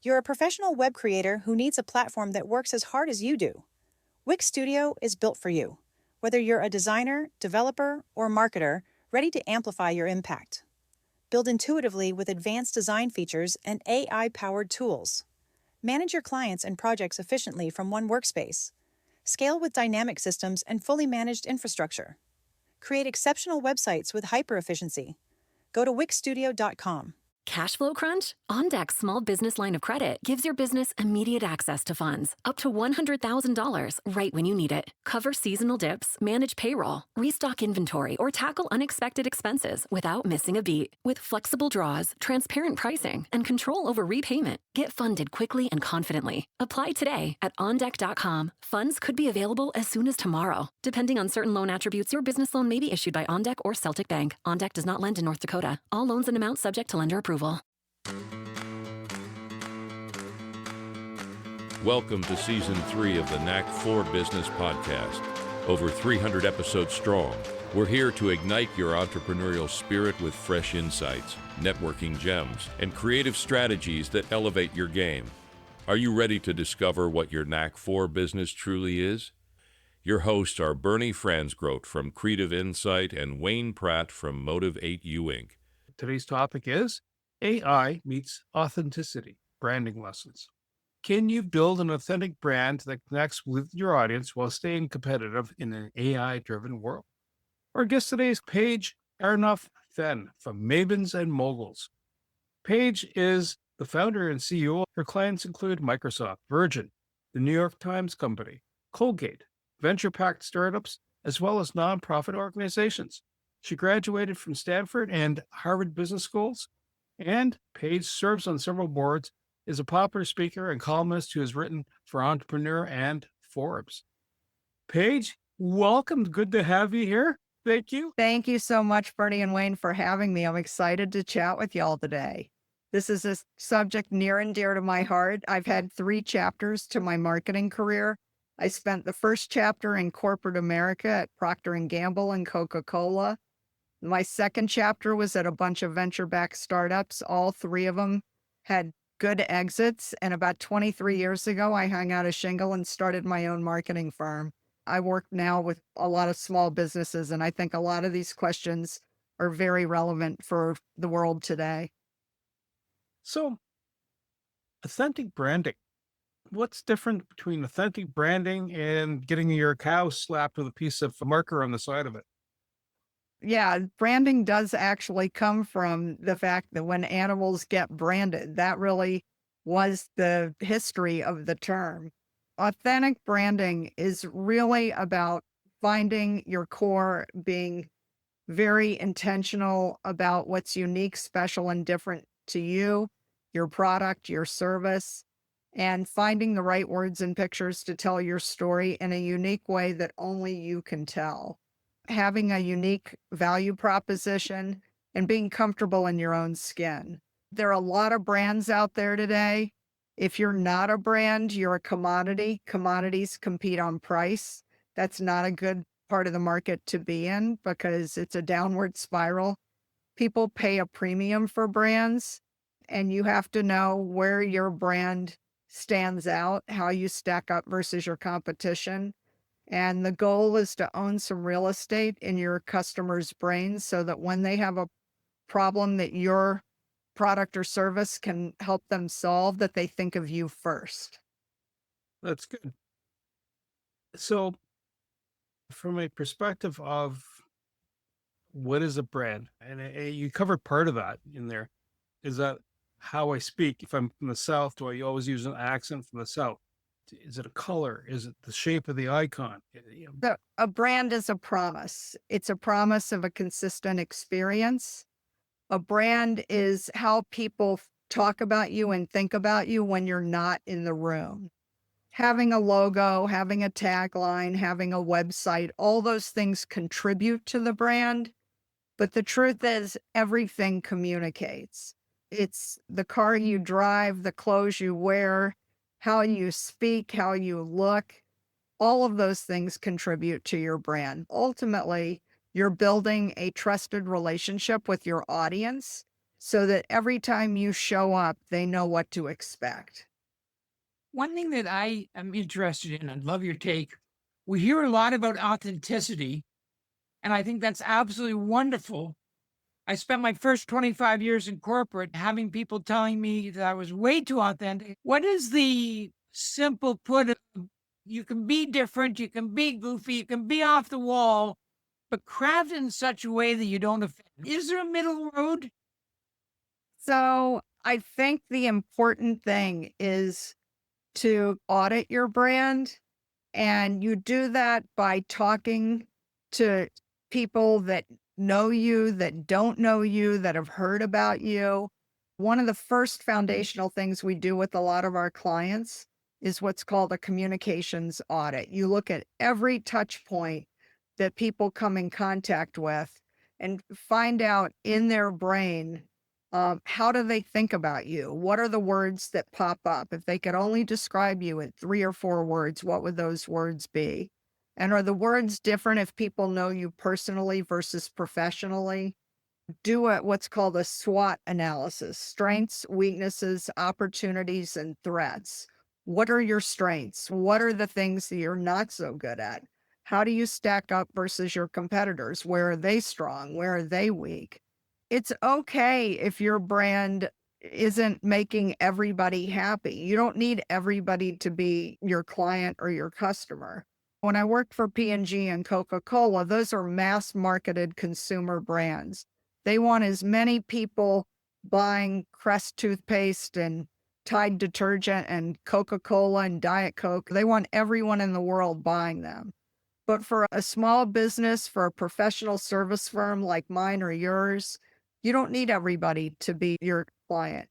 You're a professional web creator who needs a platform that works as hard as you do. Wix Studio is built for you. Whether you're a designer, developer, or marketer, ready to amplify your impact. Build intuitively with advanced design features and AI-powered tools. Manage your clients and projects efficiently from one workspace. Scale with dynamic systems and fully managed infrastructure. Create exceptional websites with hyper-efficiency. Go to wixstudio.com. Cash flow crunch? OnDeck's small business line of credit gives your business immediate access to funds, up to $100,000 right when you need it. Cover seasonal dips, manage payroll, restock inventory, or tackle unexpected expenses without missing a beat. With flexible draws, transparent pricing, and control over repayment, get funded quickly and confidently. Apply today at ondeck.com. Funds could be available as soon as tomorrow. Depending on certain loan attributes, your business loan may be issued by OnDeck or Celtic Bank. OnDeck does not lend in North Dakota. All loans and amounts subject to lender approval. Welcome to Season 3 of the Knack for Business podcast. Over 300 episodes strong, we're here to ignite your entrepreneurial spirit with fresh insights, networking gems, and creative strategies that elevate your game. Are you ready to discover what your Knack for Business truly is? Your hosts are Bernie Fransgrote from Creative Insight and Wayne Pratt from Motive 8U Inc. Today's topic is AI meets authenticity, branding lessons. Can you build an authentic brand that connects with your audience while staying competitive in an AI-driven world? Our guest today is Paige Solves from Mavens and Moguls. Paige is the founder and CEO. Her clients include Microsoft, Virgin, the New York Times Company, Colgate, venture-backed startups, as well as nonprofit organizations. She graduated from Stanford and Harvard Business Schools, and Paige serves on several boards, is a popular speaker and columnist who has written for Entrepreneur and Forbes. Paige, welcome. Good to have you here. Thank you. Thank you so much, Bernie and Wayne, for having me. I'm excited to chat with y'all today. This is a subject near and dear to my heart. I've had 3 chapters to my marketing career. I spent the first chapter in corporate America at Procter & Gamble and Coca-Cola. My second chapter was at a bunch of venture-backed startups. All 3 of them had good exits. And about 23 years ago, I hung out a shingle and started my own marketing firm. I work now with a lot of small businesses, and I think a lot of these questions are very relevant for the world today. So, authentic branding. What's different between authentic branding and getting your cow slapped with a piece of marker on the side of it? Yeah, branding does actually come from the fact that when animals get branded, that really was the history of the term. Authentic branding is really about finding your core, being very intentional about what's unique, special, and different to you, your product, your service, and finding the right words and pictures to tell your story in a unique way that only you can tell. Having a unique value proposition and being comfortable in your own skin. There are a lot of brands out there today. If you're not a brand, you're a commodity. Commodities compete on price. That's not a good part of the market to be in because it's a downward spiral. People pay a premium for brands, and you have to know where your brand stands out, how you stack up versus your competition. And the goal is to own some real estate in your customers' brains so that when they have a problem that your product or service can help them solve, that they think of you first. That's good. So, from a perspective of what is a brand, and you covered part of that in there, is that how I speak? If I'm from the South, do I always use an accent from the South? Is it a color? Is it the shape of the icon? A brand is a promise. It's a promise of a consistent experience. A brand is how people talk about you and think about you when you're not in the room. Having a logo, having a tagline, having a website, all those things contribute to the brand. But the truth is, everything communicates. It's the car you drive, the clothes you wear, how you speak, how you look. All of those things contribute to your brand. Ultimately, you're building a trusted relationship with your audience. so that every time you show up, they know what to expect. One thing that I am interested in, I'd love your take. We hear a lot about authenticity, and I think that's absolutely wonderful. I spent my first 25 years in corporate having people telling me that I was way too authentic. What is the simple put of you can be different, you can be goofy, you can be off the wall, but craft in such a way that you don't offend? Is there a middle road? So I think the important thing is to audit your brand. And you do that by talking to people that know you, that don't know you, that have heard about you. One of the first foundational things we do with a lot of our clients is what's called a communications audit. You look at every touch point that people come in contact with and find out in their brain, how do they think about you? What are the words that pop up? If they could only describe you in 3 or 4 words, what would those words be? And are the words different if people know you personally versus professionally? Do what's called a SWOT analysis: strengths, weaknesses, opportunities, and threats. What are your strengths? What are the things that you're not so good at? How do you stack up versus your competitors? Where are they strong? Where are they weak? It's okay if your brand isn't making everybody happy. You don't need everybody to be your client or your customer. When I worked for P&G and Coca-Cola, those are mass marketed consumer brands. They want as many people buying Crest toothpaste and Tide detergent and Coca-Cola and Diet Coke. They want everyone in the world buying them. But for a small business, for a professional service firm like mine or yours, you don't need everybody to be your client.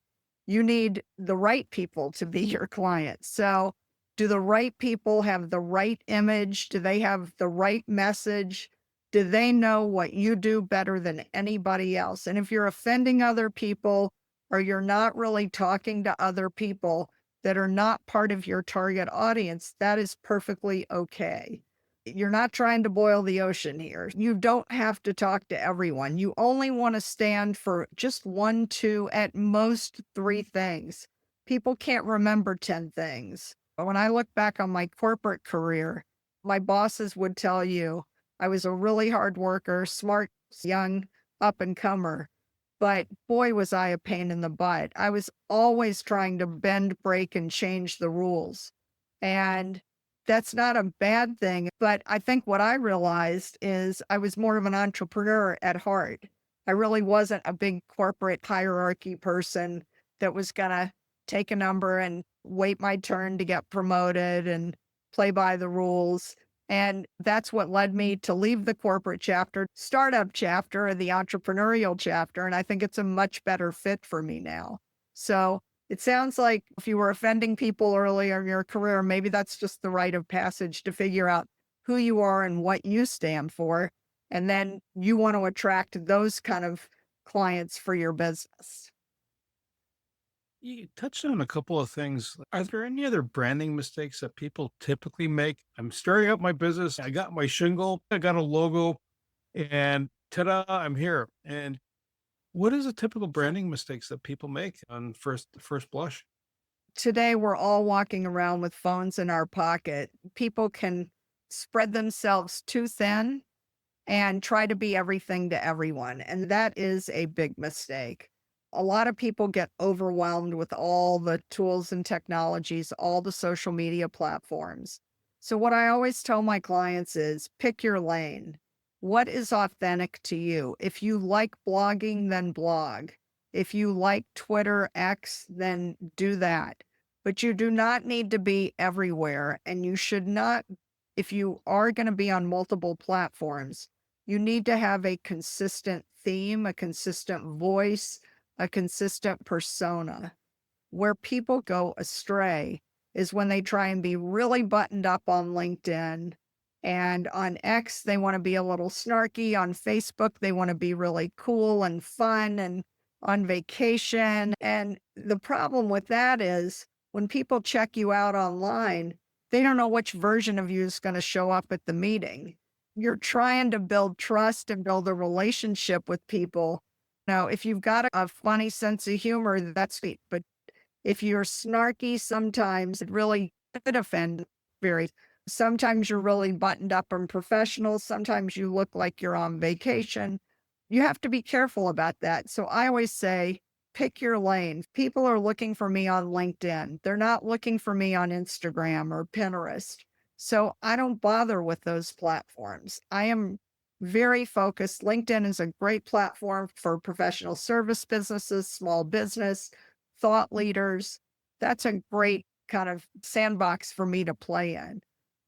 You need the right people to be your client. So, do the right people have the right image? Do they have the right message? Do they know what you do better than anybody else? And if you're offending other people or you're not really talking to other people that are not part of your target audience, that is perfectly okay. You're not trying to boil the ocean here. You don't have to talk to everyone. You only want to stand for just 1, 2, at most 3 things. People can't remember 10 things. But when I look back on my corporate career, my bosses would tell you I was a really hard worker, smart, young up and comer. But boy, was I a pain in the butt. I was always trying to bend, break, and change the rules. And that's not a bad thing. But I think what I realized is I was more of an entrepreneur at heart. I really wasn't a big corporate hierarchy person that was going to take a number and wait my turn to get promoted and play by the rules. And that's what led me to leave the corporate chapter, startup chapter, or the entrepreneurial chapter. And I think it's a much better fit for me now. So it sounds like if you were offending people earlier in your career, maybe that's just the rite of passage to figure out who you are and what you stand for. And then you want to attract those kind of clients for your business. You touched on a couple of things. Are there any other branding mistakes that people typically make? I'm starting up my business. I got my shingle, I got a logo, and ta-da, I'm here. And what is a typical branding mistakes that people make on first blush? Today, we're all walking around with phones in our pocket. People can spread themselves too thin and try to be everything to everyone. And that is a big mistake. A lot of people get overwhelmed with all the tools and technologies, all the social media platforms. So, what I always tell my clients is pick your lane. What is authentic to you? If you like blogging, then blog. If you like Twitter, X, then do that. But you do not need to be everywhere. And you should not, if you are going to be on multiple platforms, you need to have a consistent theme, a consistent voice, a consistent persona. Where people go astray is when they try and be really buttoned up on LinkedIn. And on X, they want to be a little snarky. On Facebook, they want to be really cool and fun and on vacation. And the problem with that is when people check you out online, they don't know which version of you is going to show up at the meeting. You're trying to build trust and build a relationship with people. Now, if you've got a funny sense of humor, that's sweet. But if you're snarky, sometimes it really could offend very. Sometimes you're really buttoned up and professional. Sometimes you look like you're on vacation. You have to be careful about that. So I always say, pick your lane. People are looking for me on LinkedIn. They're not looking for me on Instagram or Pinterest. So I don't bother with those platforms. I am very focused. LinkedIn is a great platform for professional service businesses, small business, thought leaders. That's a great kind of sandbox for me to play in.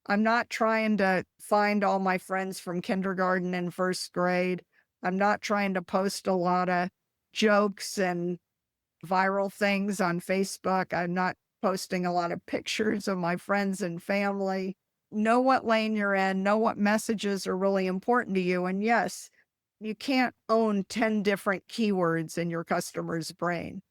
I'm not trying to find all my friends from kindergarten and first grade. I'm not trying to post a lot of jokes and viral things on Facebook. I'm not posting a lot of pictures of my friends and family. Know what lane you're in, know what messages are really important to you. And yes, you can't own 10 different keywords in your customer's brain.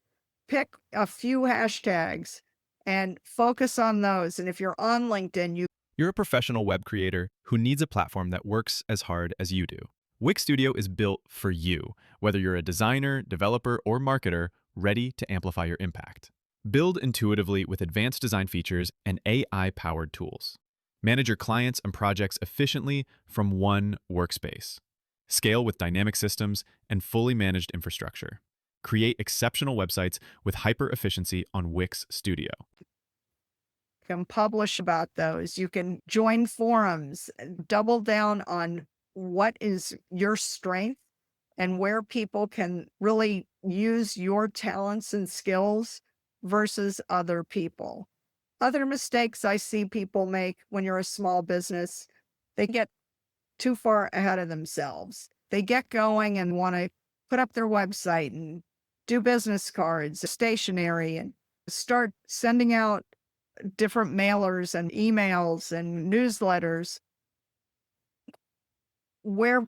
Pick a few hashtags and focus on those. And if you're on LinkedIn, You're a professional web creator who needs a platform that works as hard as you do. Wix Studio is built for you, whether you're a designer, developer, or marketer ready to amplify your impact. Build intuitively with advanced design features and AI-powered tools. Manage your clients and projects efficiently from one workspace. Scale with dynamic systems and fully managed infrastructure. Create exceptional websites with hyper-efficiency on Wix Studio. can publish about those. You can join forums, double down on what is your strength and where people can really use your talents and skills versus other people. Other mistakes I see people make when you're a small business, they get too far ahead of themselves. They get going and want to put up their website and do business cards, stationery, and start sending out different mailers and emails and newsletters where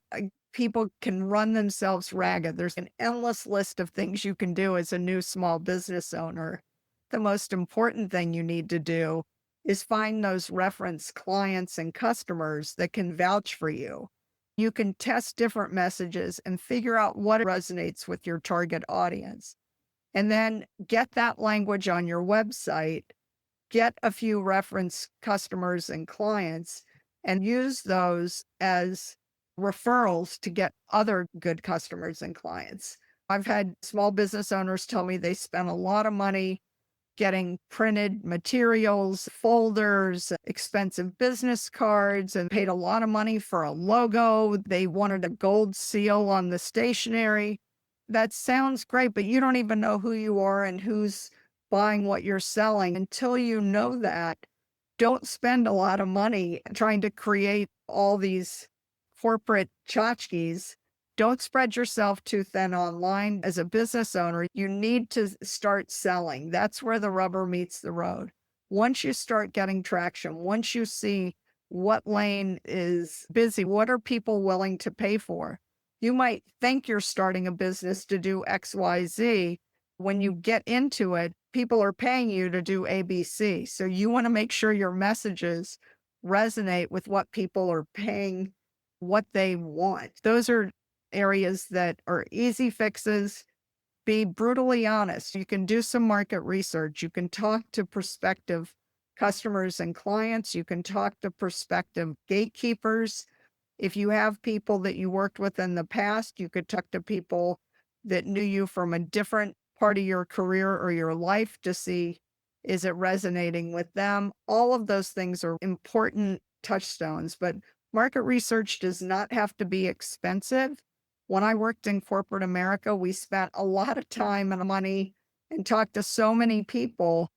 people can run themselves ragged. There's an endless list of things you can do as a new small business owner. The most important thing you need to do is find those reference clients and customers that can vouch for you. You can test different messages and figure out what resonates with your target audience. And then get that language on your website, get a few reference customers and clients, and use those as referrals to get other good customers and clients. I've had small business owners tell me they spent a lot of money getting printed materials, folders, expensive business cards, and paid a lot of money for a logo. They wanted a gold seal on the stationery. That sounds great, but you don't even know who you are and who's buying what you're selling. Until you know that, don't spend a lot of money trying to create all these corporate tchotchkes. Don't spread yourself too thin online. As a business owner, you need to start selling. That's where the rubber meets the road. Once you start getting traction, once you see what lane is busy, what are people willing to pay for? You might think you're starting a business to do XYZ. When you get into it, people are paying you to do ABC. So you want to make sure your messages resonate with what people are paying, what they want. Those are areas that are easy fixes. Be brutally honest. You can do some market research. You can talk to prospective customers and clients. You can talk to prospective gatekeepers. If you have people that you worked with in the past, you could talk to people that knew you from a different part of your career or your life to see, is it resonating with them? All of those things are important touchstones, but market research does not have to be expensive. When I worked in corporate America, we spent a lot of time and money and talked to so many people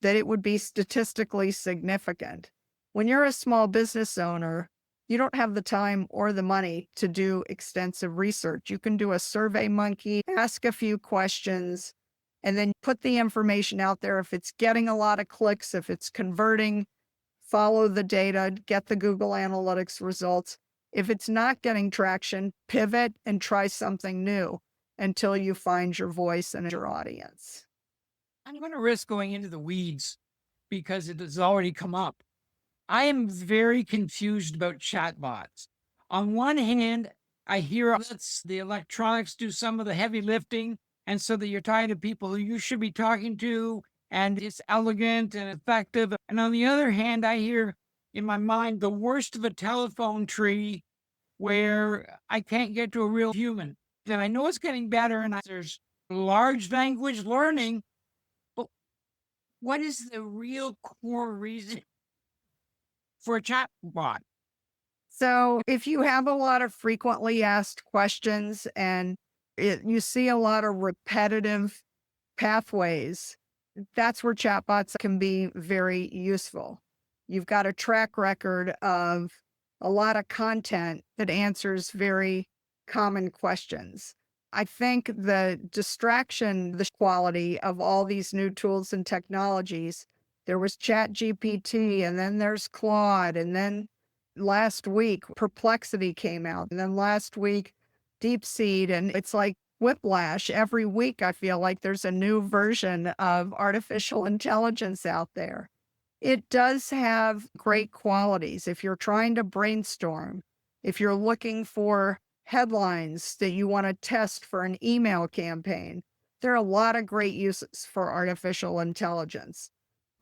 that it would be statistically significant. When you're a small business owner, you don't have the time or the money to do extensive research. You can do a survey monkey, ask a few questions, and then put the information out there. If it's getting a lot of clicks, if it's converting, follow the data, get the Google Analytics results. If it's not getting traction, pivot and try something new until you find your voice and your audience. I'm going to risk going into the weeds because it has already come up. I am very confused about chatbots. On one hand, I hear lets the electronics do some of the heavy lifting, and so that you're talking to people who you should be talking to, and it's elegant and effective. And on the other hand, I hear in my mind the worst of a telephone tree where I can't get to a real human. And I know it's getting better, and there's large language learning, but what is the real core reason for a chatbot? So if you have a lot of frequently asked questions and you see a lot of repetitive pathways, that's where chatbots can be very useful. You've got a track record of a lot of content that answers very common questions. I think the distraction, the quality of all these new tools and technologies, there was Chat GPT, and then there's Claude, and then last week Perplexity came out, and then last week DeepSeek, and it's like whiplash. Every week I feel like there's a new version of artificial intelligence out there. It does have great qualities. If you're trying to brainstorm, if you're looking for headlines that you want to test for an email campaign, there are a lot of great uses for artificial intelligence.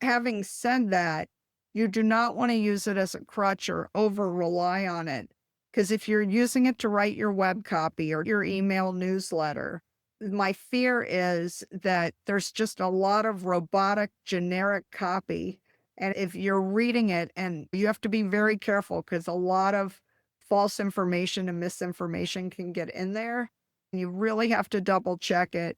Having said that, you do not want to use it as a crutch or over rely on it. Because if you're using it to write your web copy or your email newsletter, my fear is that there's just a lot of robotic, generic copy. And if you're reading it, and you have to be very careful because a lot of false information and misinformation can get in there. You really have to double check it.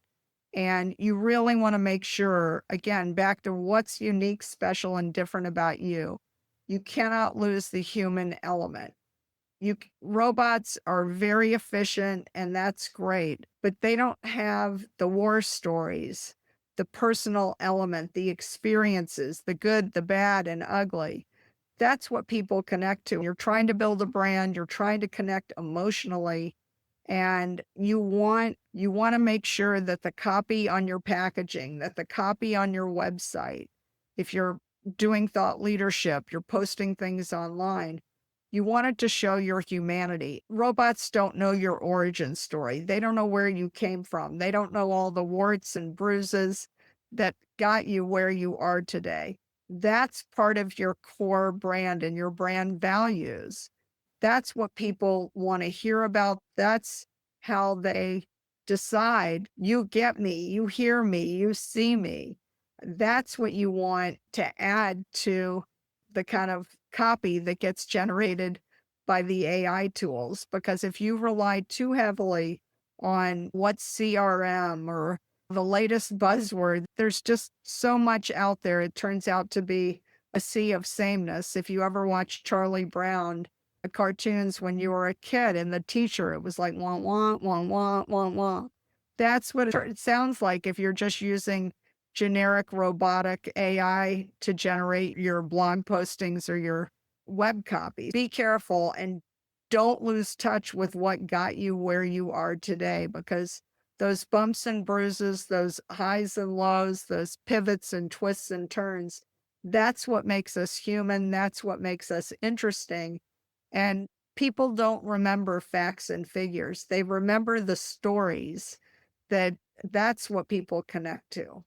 And you really want to make sure, again, back to what's unique, special, and different about you. You cannot lose the human element. Robots are very efficient, and that's great, but they don't have the war stories, the personal element, the experiences, the good, the bad, and ugly. That's what people connect to. You're trying to build a brand, you're trying to connect emotionally, and you want to make sure that the copy on your packaging, that the copy on your website, if you're doing thought leadership, you're posting things online, you want it to show your humanity. Robots don't know your origin story. They don't know where you came from. They don't know all the warts and bruises that got you where you are today. That's part of your core brand and your brand values. That's what people want to hear about. That's how they decide, you get me, you hear me, you see me. That's what you want to add to the kind of copy that gets generated by the AI tools. Because if you rely too heavily on what's CRM or the latest buzzword, there's just so much out there. It turns out to be a sea of sameness. If you ever watched Charlie Brown, the cartoons when you were a kid and the teacher, it was like, wah, wah, wah, wah, wah, wah. That's what it sounds like if you're just using generic robotic AI to generate your blog postings or your web copy. Be careful and don't lose touch with what got you where you are today, because those bumps and bruises, those highs and lows, those pivots and twists and turns, that's what makes us human. That's what makes us interesting. And people don't remember facts and figures. They remember the stories. That's what people connect to.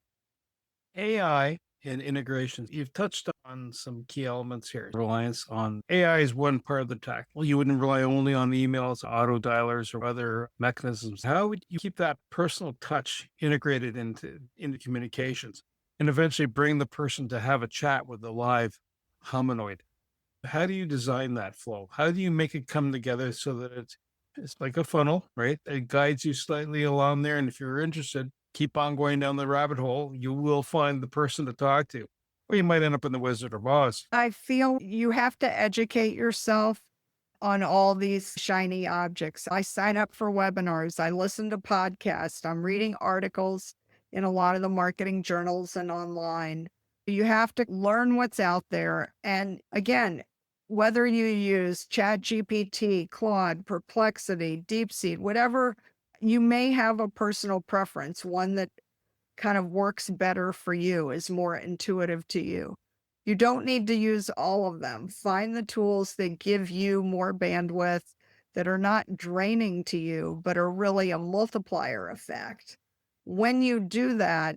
AI and integrations. You've touched on some key elements here. Reliance on AI is one part of the tech. Well, you wouldn't rely only on emails, auto dialers, or other mechanisms. How would you keep that personal touch integrated into communications and eventually bring the person to have a chat with the live hominoid? How do you design that flow? How do you make it come together so that it's like a funnel, right? It guides you slightly along there. And if you're interested, keep on going down the rabbit hole. You will find the person to talk to, or you might end up in the Wizard of Oz. I feel you have to educate yourself on all these shiny objects. I sign up for webinars. I listen to podcasts. I'm reading articles in a lot of the marketing journals and online. You have to learn what's out there. And again, whether you use ChatGPT, Claude, Perplexity, DeepSeek, whatever, you may have a personal preference, one that kind of works better for you, is more intuitive to you. You don't need to use all of them. Find the tools that give you more bandwidth, that are not draining to you, but are really a multiplier effect. When you do that,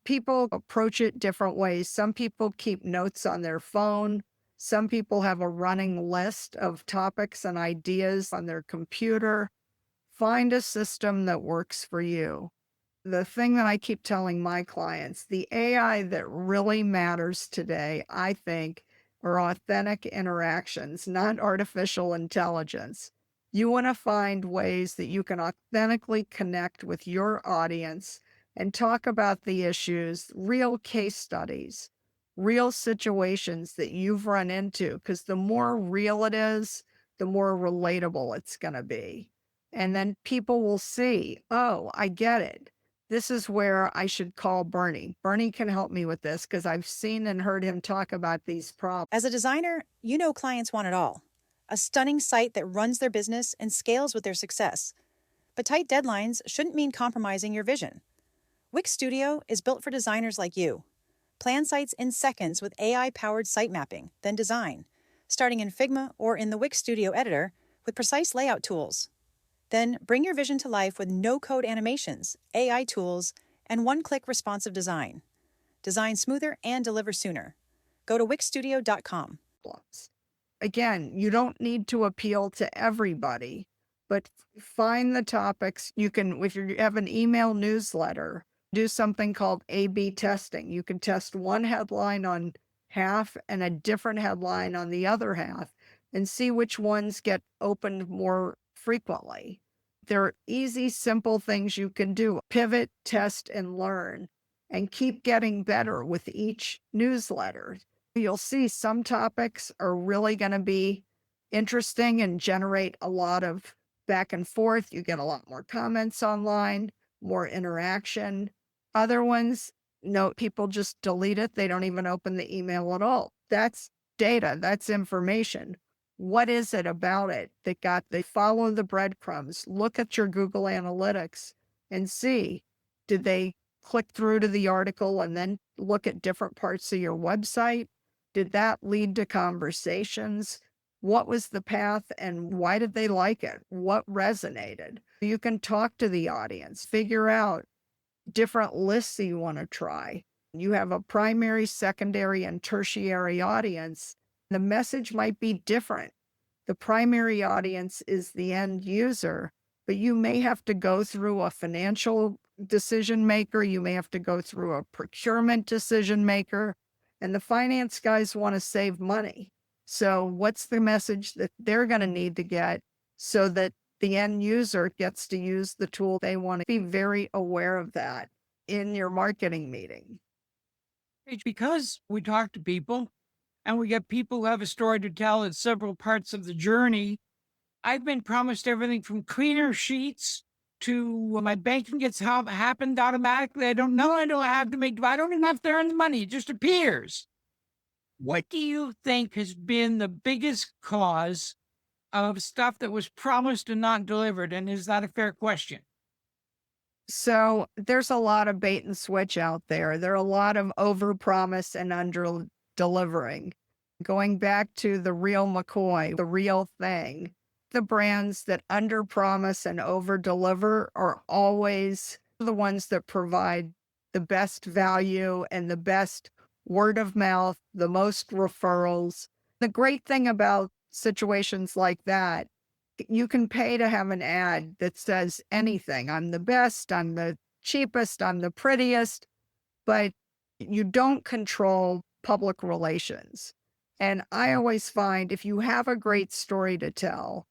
people approach it different ways. Some people keep notes on their phone. Some people have a running list of topics and ideas on their computer. Find a system that works for you. The thing that I keep telling my clients, the AI that really matters today, I think, are authentic interactions, not artificial intelligence. You want to find ways that you can authentically connect with your audience and talk about the issues, real case studies, real situations that you've run into, because the more real it is, the more relatable it's going to be. And then people will see, oh, I get it. This is where I should call Bernie. Bernie can help me with this because I've seen and heard him talk about these problems. As a designer, you know clients want it all. A stunning site that runs their business and scales with their success. But tight deadlines shouldn't mean compromising your vision. Wix Studio is built for designers like you. Plan sites in seconds with AI-powered site mapping, then design, starting in Figma or in the Wix Studio editor with precise layout tools. Then bring your vision to life with no-code animations, AI tools, and one-click responsive design. Design smoother and deliver sooner. Go to wixstudio.com. Again, you don't need to appeal to everybody, but find the topics. You can, if you have an email newsletter, do something called A/B testing. You can test one headline on half and a different headline on the other half and see which ones get opened more frequently. There are easy, simple things you can do. Pivot, test, and learn, and keep getting better with each newsletter. You'll see some topics are really going to be interesting and generate a lot of back and forth. You get a lot more comments online, more interaction. Other ones, no, people just delete it. They don't even open the email at all. That's data. That's information. What is it about it that they follow the breadcrumbs? Look at your Google Analytics and see, did they click through to the article and then look at different parts of your website? Did that lead to conversations? What was the path and why did they like it? What resonated? You can talk to the audience, figure out different lists you want to try. You have a primary, secondary, and tertiary audience. The message might be different. The primary audience is the end user, but you may have to go through a financial decision maker. You may have to go through a procurement decision maker, and the finance guys want to save money. So what's the message that they're going to need to get so that the end user gets to use the tool they want? To be very aware of that in your marketing meeting. Because we talk to people and we get people who have a story to tell at several parts of the journey. I've been promised everything from cleaner sheets to my banking gets happened automatically. I don't know. I don't even have to earn the money. It just appears. What do you think has been the biggest cause of stuff that was promised and not delivered? And is that a fair question? So there's a lot of bait and switch out there. There are a lot of overpromise and under delivering. Going back to the real McCoy, the real thing, the brands that underpromise and overdeliver are always the ones that provide the best value and the best word of mouth, the most referrals. The great thing about situations like that, you can pay to have an ad that says anything. I'm the best, I'm the cheapest, I'm the prettiest, but you don't control public relations. And I always find if you have a great story to tell,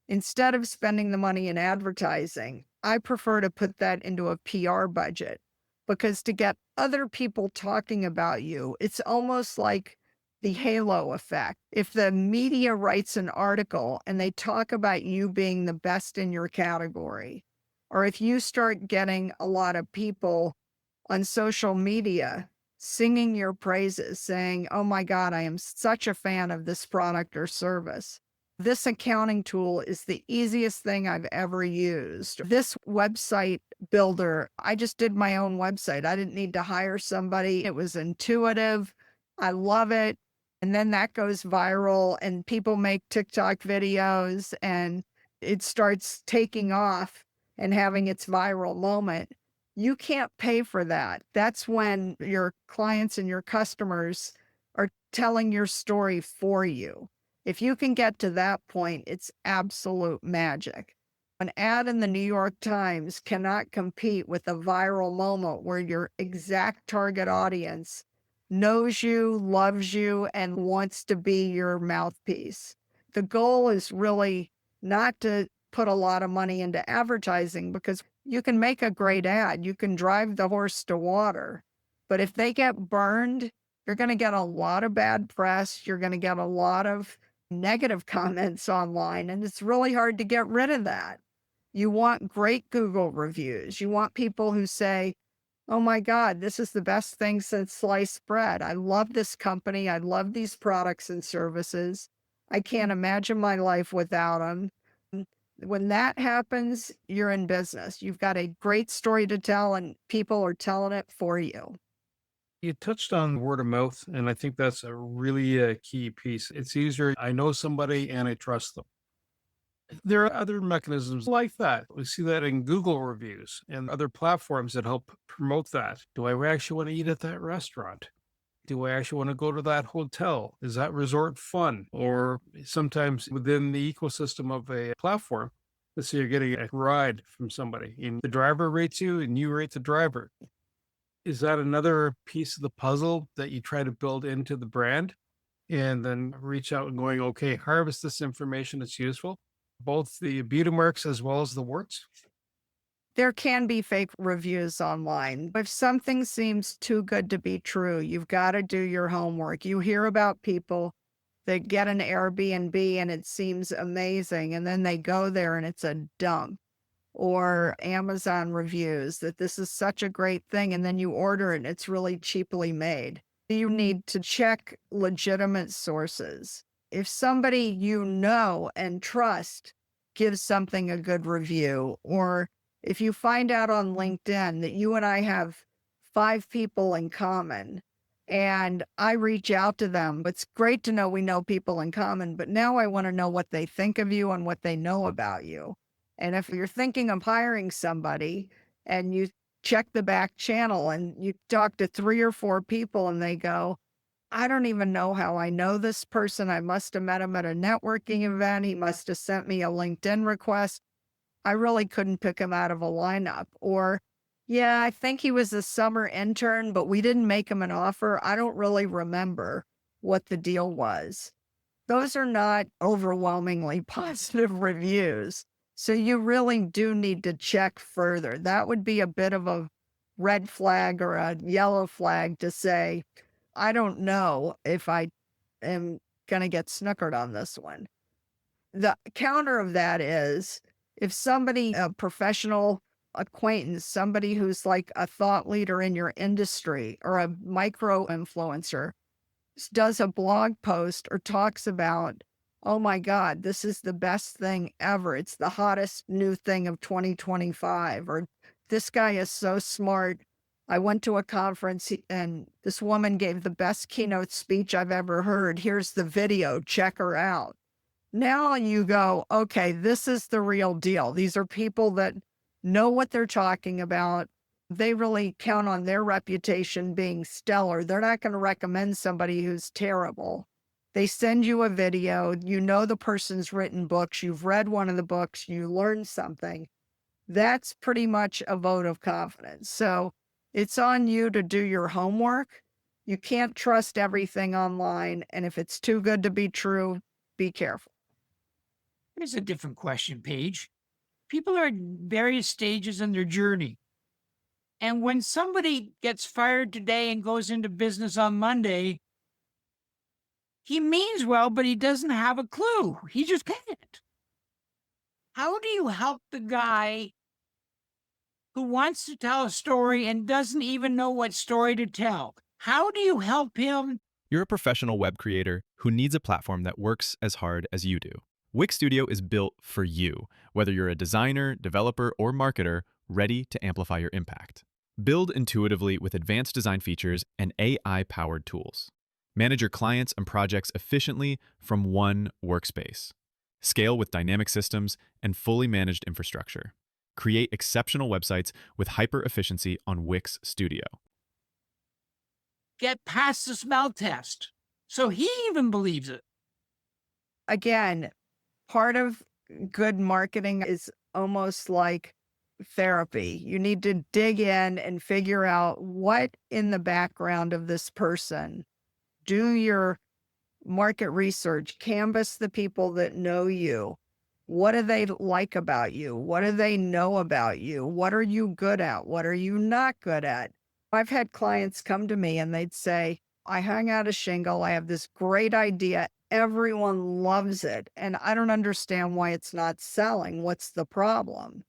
instead of spending the money in advertising, I prefer to put that into a PR budget, because to get other people talking about you, it's almost like the halo effect. If the media writes an article and they talk about you being the best in your category, or if you start getting a lot of people on social media singing your praises, saying, oh my God, I am such a fan of this product or service. This accounting tool is the easiest thing I've ever used. This website builder, I just did my own website. I didn't need to hire somebody. It was intuitive. I love it. And then that goes viral and people make TikTok videos and it starts taking off and having its viral moment. You can't pay for that. That's when your clients and your customers are telling your story for you. If you can get to that point, it's absolute magic. An ad in the New York Times cannot compete with a viral moment where your exact target audience knows you, loves you, and wants to be your mouthpiece. The goal is really not to put a lot of money into advertising because you can make a great ad. You can drive the horse to water. But if they get burned, you're going to get a lot of bad press. You're going to get a lot of negative comments online, and it's really hard to get rid of that. You want great Google reviews. You want people who say, oh my God, this is the best thing since sliced bread. I love this company. I love these products and services. I can't imagine my life without them. When that happens, you're in business. You've got a great story to tell, and people are telling it for you. You touched on word of mouth, and I think that's a really key piece. It's easier. I know somebody and I trust them. There are other mechanisms like that. We see that in Google reviews and other platforms that help promote that. Do I actually want to eat at that restaurant? Do I actually want to go to that hotel? Is that resort fun? Or sometimes within the ecosystem of a platform, let's say you're getting a ride from somebody and the driver rates you and you rate the driver. Is that another piece of the puzzle that you try to build into the brand and then reach out and going, okay, harvest this information that's useful, both the beauty marks as well as the warts? There can be fake reviews online. If something seems too good to be true, you've got to do your homework. You hear about people that get an Airbnb and it seems amazing, and then they go there and it's a dump. Or Amazon reviews that this is such a great thing, and then you order it and it's really cheaply made. You need to check legitimate sources. If somebody you know and trust gives something a good review, or if you find out on LinkedIn that you and I have 5 people in common and I reach out to them, it's great to know we know people in common, but now I want to know what they think of you and what they know about you. And if you're thinking of hiring somebody and you check the back channel and you talk to 3 or 4 people and they go, I don't even know how I know this person. I must have met him at a networking event. He must have sent me a LinkedIn request. I really couldn't pick him out of a lineup. Or, yeah, I think he was a summer intern, but we didn't make him an offer. I don't really remember what the deal was. Those are not overwhelmingly positive reviews. So you really do need to check further. That would be a bit of a red flag or a yellow flag to say, I don't know if I am going to get snookered on this one. The counter of that is if somebody, a professional acquaintance, somebody who's like a thought leader in your industry or a micro influencer does a blog post or talks about, oh my God, this is the best thing ever. It's the hottest new thing of 2025. Or this guy is so smart. I went to a conference and this woman gave the best keynote speech I've ever heard. Here's the video. Check her out. Now you go, okay, this is the real deal. These are people that know what they're talking about. They really count on their reputation being stellar. They're not going to recommend somebody who's terrible. They send you a video. You know the person's written books. You've read one of the books. You learned something. That's pretty much a vote of confidence. So it's on you to do your homework. You can't trust everything online. And if it's too good to be true, be careful. Here's a different question, Paige. People are at various stages in their journey. And when somebody gets fired today and goes into business on Monday, he means well, but he doesn't have a clue. He just can't. How do you help the guy who wants to tell a story and doesn't even know what story to tell? How do you help him? You're a professional web creator who needs a platform that works as hard as you do. Wix Studio is built for you, whether you're a designer, developer, or marketer ready to amplify your impact. Build intuitively with advanced design features and AI-powered tools. Manage your clients and projects efficiently from one workspace. Scale with dynamic systems and fully managed infrastructure. Create exceptional websites with hyper efficiency on Wix Studio. Get past the smell test. So he even believes it. Again, part of good marketing is almost like therapy. You need to dig in and figure out what in the background of this person. Do your market research, canvass the people that know you. What do they like about you? What do they know about you? What are you good at? What are you not good at? I've had clients come to me and they'd say, I hung out a shingle. I have this great idea. Everyone loves it. And I don't understand why it's not selling. What's the problem?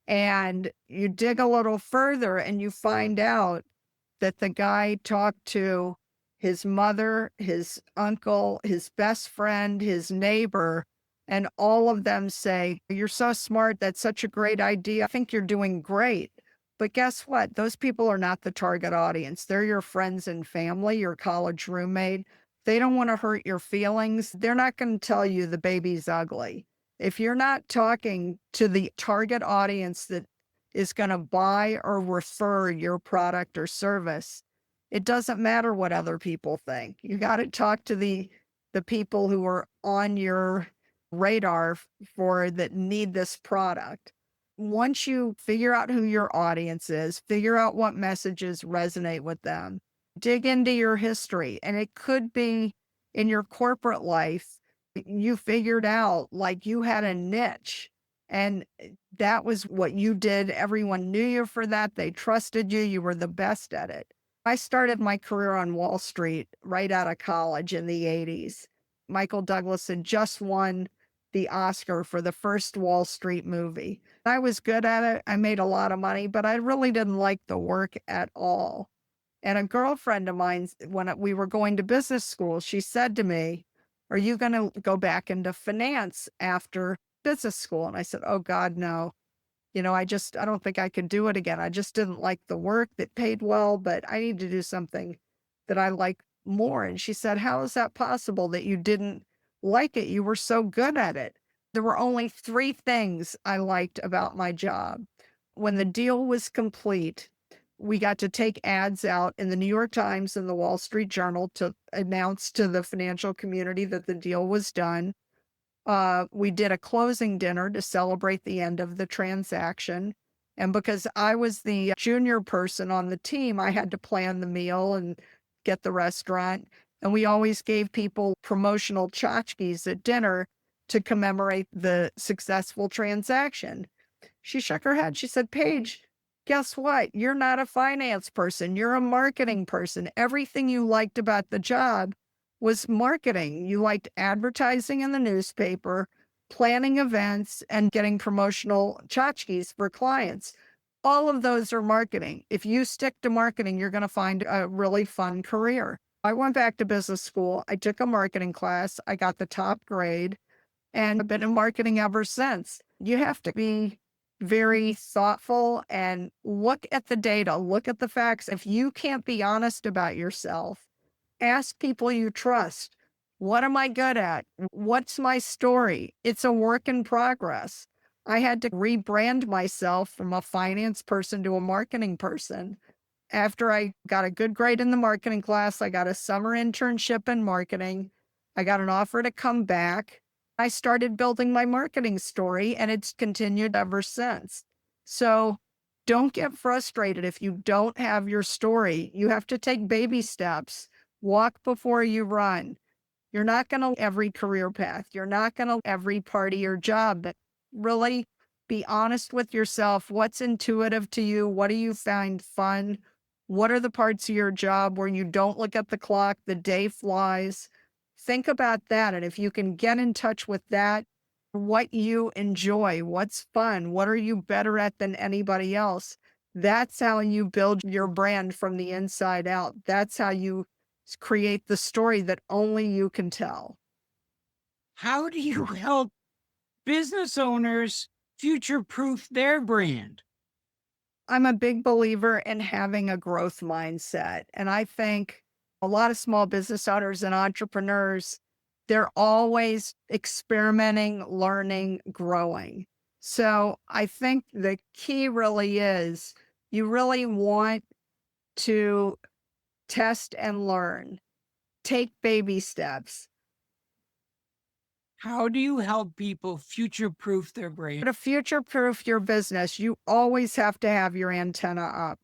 And you dig a little further and you find out that the guy talked to his mother, his uncle, his best friend, his neighbor, and all of them say, you're so smart. That's such a great idea. I think you're doing great. But guess what? Those people are not the target audience. They're your friends and family, your college roommate. They don't want to hurt your feelings. They're not going to tell you the baby's ugly. If you're not talking to the target audience that is going to buy or refer your product or service, it doesn't matter what other people think. You got to talk to the people who are on your radar for that need this product. Once you figure out who your audience is, figure out what messages resonate with them, dig into your history. And it could be in your corporate life, you figured out like you had a niche and that was what you did. Everyone knew you for that. They trusted you. You were the best at it. I started my career on Wall Street right out of college in the 80s. Michael Douglas had just won the Oscar for the first Wall Street movie. I was good at it. I made a lot of money, but I really didn't like the work at all. And a girlfriend of mine, when we were going to business school, she said to me, are you going to go back into finance after business school? And I said, oh God, no. I don't think I could do it again. I just didn't like the work that paid well, but I need to do something that I like more. And she said, how is that possible that you didn't like it? You were so good at it. There were only 3 things I liked about my job. When the deal was complete, we got to take ads out in the New York Times and the Wall Street Journal to announce to the financial community that the deal was done. We did a closing dinner to celebrate the end of the transaction. And because I was the junior person on the team, I had to plan the meal and get the restaurant. And we always gave people promotional tchotchkes at dinner to commemorate the successful transaction. She shook her head. She said, Paige, guess what? You're not a finance person. You're a marketing person. Everything you liked about the job was marketing. You liked advertising in the newspaper, planning events, and getting promotional tchotchkes for clients. All of those are marketing. If you stick to marketing, you're going to find a really fun career. I went back to business school. I took a marketing class. I got the top grade, and I've been in marketing ever since. You have to be very thoughtful and look at the data, look at the facts. If you can't be honest about yourself, ask people you trust. What am I good at? What's my story? It's a work in progress. I had to rebrand myself from a finance person to a marketing person. After I got a good grade in the marketing class, I got a summer internship in marketing. I got an offer to come back. I started building my marketing story, and it's continued ever since. So don't get frustrated if you don't have your story. You have to take baby steps. Walk before you run. You're not going to every career path. You're not going to every part of your job, but really be honest with yourself. What's intuitive to you? What do you find fun? What are the parts of your job where you don't look at the clock, the day flies? Think about that. And if you can get in touch with that, what you enjoy, what's fun, what are you better at than anybody else? That's how you build your brand from the inside out. That's how you create the story that only you can tell. How do you help business owners future-proof their brand? I'm a big believer in having a growth mindset. And I think A lot of small business owners and entrepreneurs, they're always experimenting, learning, growing. So I think the key really is you really want to test and learn, take baby steps. How do you help people future-proof their brand? To future proof your business, you always have to have your antenna up.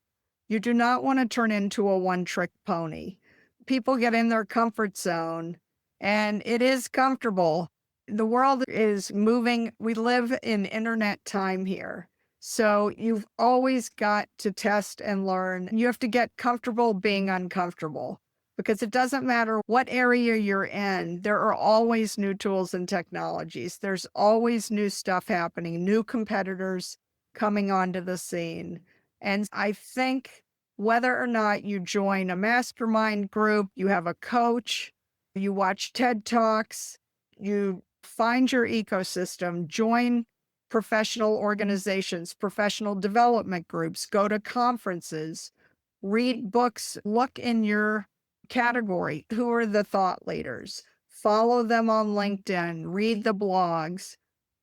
You do not want to turn into a one trick pony. People get in their comfort zone and it is comfortable. The world is moving. We live in internet time here. So you've always got to test and learn. You have to get comfortable being uncomfortable because it doesn't matter what area you're in, there are always new tools and technologies. There's always new stuff happening, new competitors coming onto the scene. And I think whether or not you join a mastermind group, you have a coach, you watch TED Talks, you find your ecosystem, join professional organizations, professional development groups, go to conferences, read books, look in your category. Who are the thought leaders? Follow them on LinkedIn, read the blogs,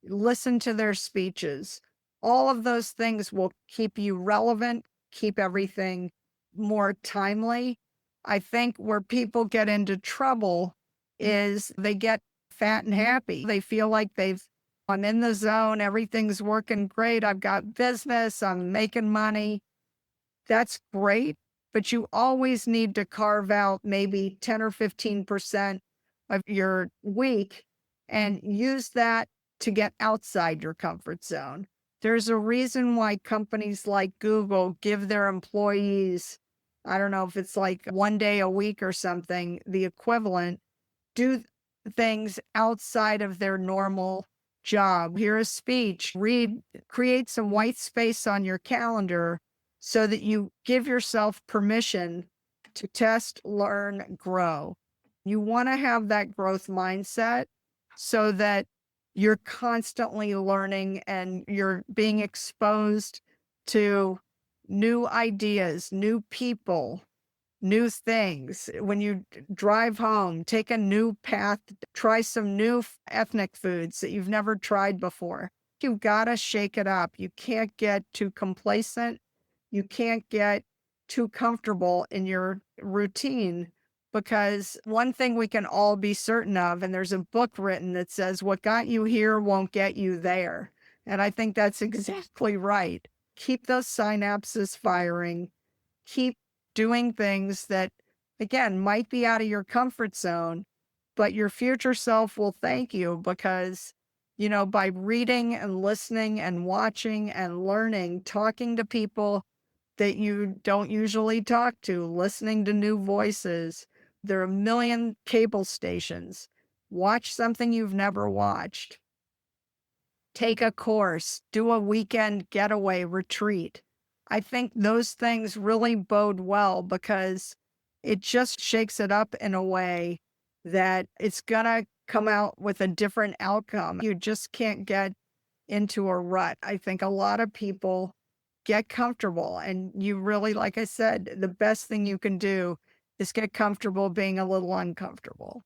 listen to their speeches. All of those things will keep you relevant, keep everything more timely. I think where people get into trouble is they get fat and happy. They feel like I'm in the zone, everything's working great, I've got business, I'm making money. That's great, but you always need to carve out maybe 10 or 15% of your week and use that to get outside your comfort zone. There's a reason why companies like Google give their employees, I don't know if it's like 1 day a week or something, the equivalent, do things outside of their normal job. Hear a speech, read, create some white space on your calendar so that you give yourself permission to test, learn, grow. You want to have that growth mindset so that you're constantly learning and you're being exposed to new ideas, new people, new things. When you drive home, take a new path, try some new ethnic foods that you've never tried before. You've got to shake it up. You can't get too complacent. You can't get too comfortable in your routine because one thing we can all be certain of, and there's a book written that says, what got you here won't get you there. And I think that's exactly right. Keep those synapses firing. Keep doing things that, again, might be out of your comfort zone, but your future self will thank you because, by reading and listening and watching and learning, talking to people that you don't usually talk to, listening to new voices. There are a million cable stations. Watch something you've never watched. Take a course, do a weekend getaway retreat. I think those things really bode well because it just shakes it up in a way that it's going to come out with a different outcome. You just can't get into a rut. I think a lot of people get comfortable and you really, like I said, the best thing you can do is get comfortable being a little uncomfortable.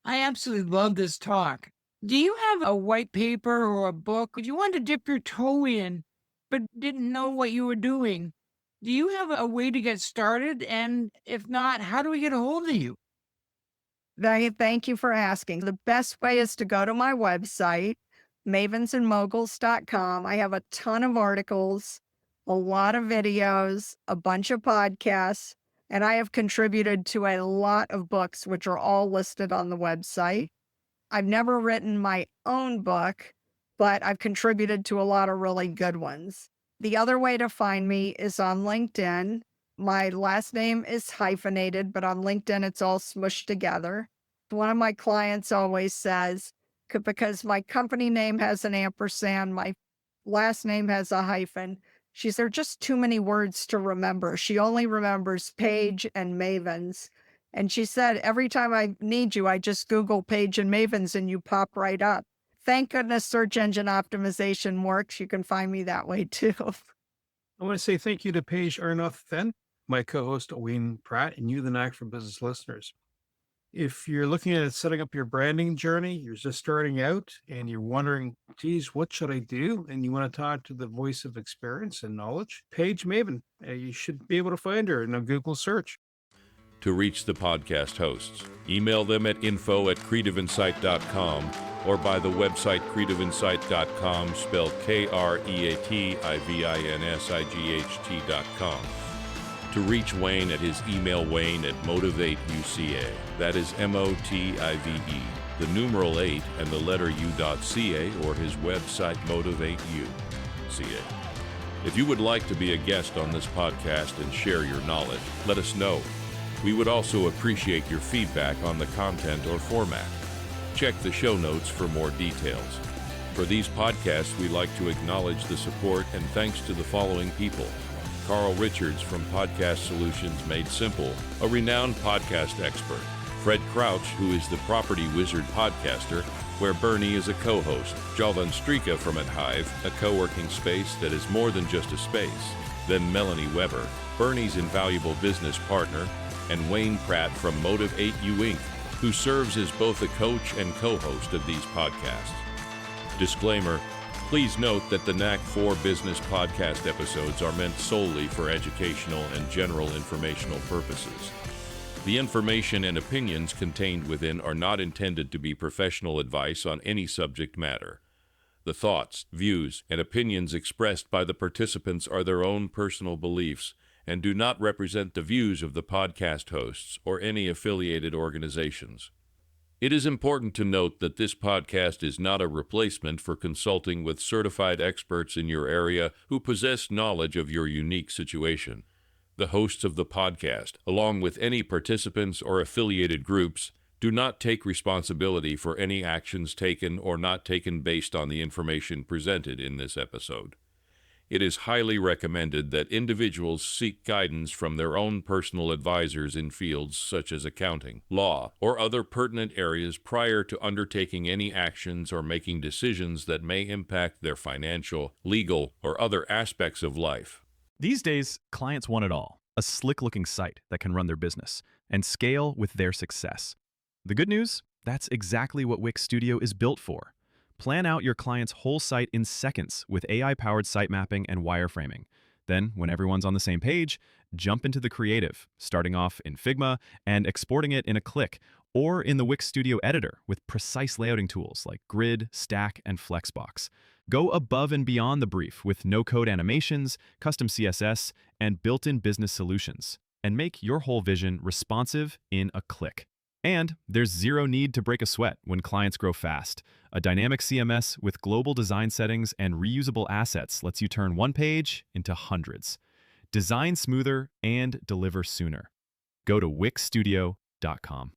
I absolutely love this talk. Do you have a white paper or a book? If you wanted to dip your toe in, but didn't know what you were doing, do you have a way to get started? And if not, how do we get a hold of you? Thank you for asking. The best way is to go to my website, mavensandmoguls.com. I have a ton of articles, a lot of videos, a bunch of podcasts, and I have contributed to a lot of books, which are all listed on the website. I've never written my own book, but I've contributed to a lot of really good ones. The other way to find me is on LinkedIn. My last name is hyphenated, but on LinkedIn, it's all smushed together. One of my clients always says, because my company name has an ampersand, my last name has a hyphen. She said, there are just too many words to remember. She only remembers Paige and Mavens. And she said, every time I need you, I just Google Paige and Mavens and you pop right up. Thank goodness search engine optimization works. You can find me that way too. I want to say thank you to Paige Arnoth then. my co-host Wayne Pratt, and you, the Knack for Business listeners. If you're looking at setting up your branding journey, you're just starting out and you're wondering, geez, what should I do? And you want to talk to the voice of experience and knowledge, Paige Maven. You should be able to find her in a Google search. To reach the podcast hosts, email them at info@creativeinsight.com or by the website creativeinsight.com, spelled KREATIVINSIGHT.com. To reach Wayne at his email wayne@motivateuca. That is MOTIVE, the numeral 8 and the letter U.ca, or his website motivateu.ca. If you would like to be a guest on this podcast and share your knowledge, let us know. We would also appreciate your feedback on the content or format. Check the show notes for more details. For these podcasts, we like to acknowledge the support and thanks to the following people: Carl Richards from Podcast Solutions Made Simple, a renowned podcast expert; Fred Crouch, who is the Property Wizard podcaster, where Bernie is a co-host; Jalvan Strika from Hive, a co-working space that is more than just a space; then Melanie Weber, Bernie's invaluable business partner; and Wayne Pratt from Motivate You Inc., who serves as both a coach and co-host of these podcasts. Disclaimer: please note that the Knack for Business podcast episodes are meant solely for educational and general informational purposes. The information and opinions contained within are not intended to be professional advice on any subject matter. The thoughts, views, and opinions expressed by the participants are their own personal beliefs and do not represent the views of the podcast hosts or any affiliated organizations. It is important to note that this podcast is not a replacement for consulting with certified experts in your area who possess knowledge of your unique situation. The hosts of the podcast, along with any participants or affiliated groups, do not take responsibility for any actions taken or not taken based on the information presented in this episode. It is highly recommended that individuals seek guidance from their own personal advisors in fields such as accounting, law, or other pertinent areas prior to undertaking any actions or making decisions that may impact their financial, legal, or other aspects of life. These days, clients want it all: a slick-looking site that can run their business and scale with their success. The good news? That's exactly what Wix Studio is built for. Plan out your client's whole site in seconds with AI-powered site mapping and wireframing. Then, when everyone's on the same page, jump into the creative, starting off in Figma and exporting it in a click, or in the Wix Studio editor with precise layouting tools like Grid, Stack, and Flexbox. Go above and beyond the brief with no-code animations, custom CSS, and built-in business solutions, and make your whole vision responsive in a click. And there's zero need to break a sweat when clients grow fast. A dynamic CMS with global design settings and reusable assets lets you turn one page into hundreds. Design smoother and deliver sooner. Go to wixstudio.com.